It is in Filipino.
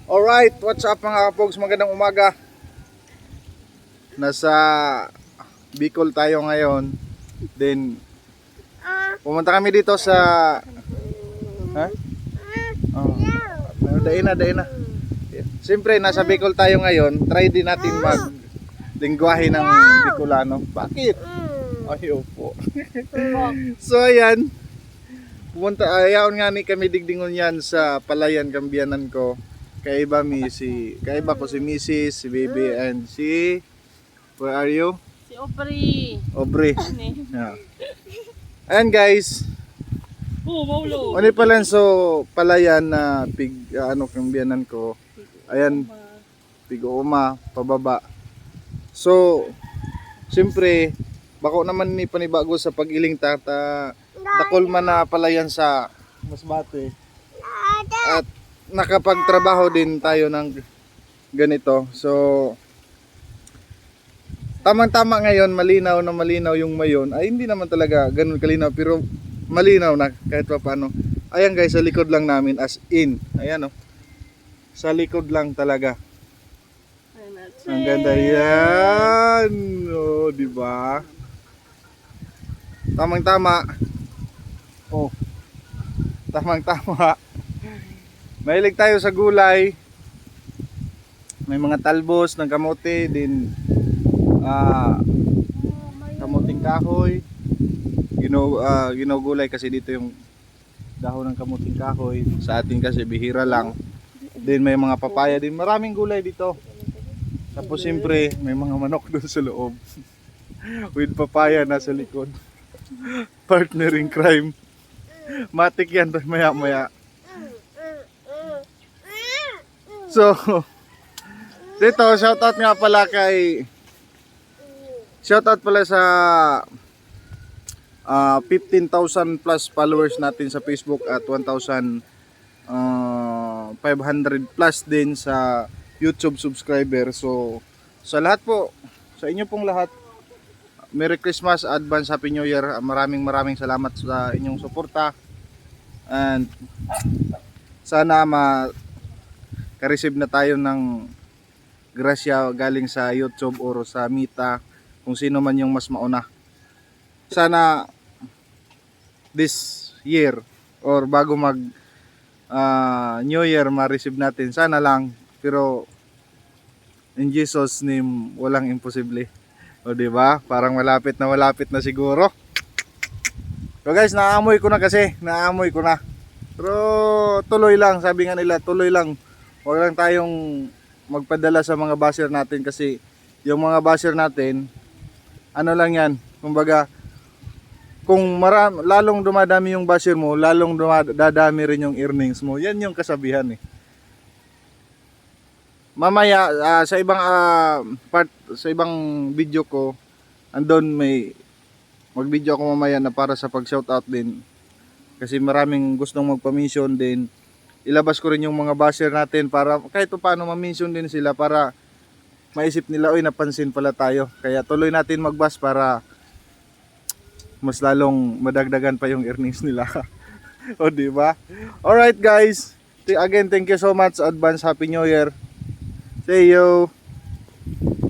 Alright, what's up mga kapogs? Magandang umaga. Nasa Bicol tayo ngayon. Then pumunta kami dito sa daina. Siyempre nasa Bicol tayo ngayon. Try din natin maglingwahe ng Bicolano. Bakit? Ayaw po. So ayan, ayaw nga ni kami digdingon yan sa Palayan, Kambiyanan ko. Kaiba ko si Mrs., si Baby, and si... Where are you? Si Aubrey. Yeah. Ayan guys. Maulo. Ano pala so Palayan na Kambiyanan ko. Ayan, Pig-uuma, pababa. So, siyempre, bako naman ni panibago sa pag-iling dakol man na Palayan sa Masbate. At nakapagtrabaho din tayo ng ganito. So tamang-tama ngayon, malinaw yung mayon. Ay hindi naman talaga ganun kalinaw, pero malinaw na kahit pa paano. Ayan guys, sa likod lang namin, as in. Ayan sa likod lang talaga. Ang ganda yan. Oh, di ba? Tamang-tama. Oh. Tamang-tama. Mahilig tayo sa gulay. May mga talbos ng kamote din, kamuting kahoy. Ginugulay kasi dito yung dahon ng kamuting kahoy. Sa atin kasi bihira lang. Din may mga papaya din. Maraming gulay dito. Tapos siyempre may mga manok doon sa loob. With papaya nasa likod. Partner in crime. Matik yan maya-maya. So, dito, shoutout pala sa 15,000 plus followers natin sa Facebook at 1,500 plus din sa YouTube subscriber. So, sa lahat po, sa inyo pong lahat, Merry Christmas, Advance Happy New Year. Maraming salamat sa inyong suporta. And sana ka-receive na tayo ng grasya galing sa YouTube or sa Mita, kung sino man yung mas mauna. Sana this year or bago mag New Year ma-receive natin. Sana lang, pero in Jesus name walang imposible. O diba? Parang malapit na siguro. So guys, naamoy ko na. Pero tuloy lang, sabi nga nila, tuloy lang. Huwag lang tayong magpadala sa mga basher natin kasi yung mga basher natin, ano lang yan, kumbaga, kung lalong dumadami yung basher mo, lalong dadami rin yung earnings mo. Yan yung kasabihan eh. Mamaya sa ibang sa ibang video ko, andon may mag-video ako mamaya na para sa pag-shoutout din. Kasi maraming gustong magpa-mention din. Ilabas ko rin yung mga basher natin para kahit paano ma-mention din sila para maisip nila, oy, napansin pala tayo. Kaya tuloy natin mag-bash para mas lalong madagdagan pa yung earnings nila. O di ba? Alright guys. Again, thank you so much. Advance Happy New Year. See you.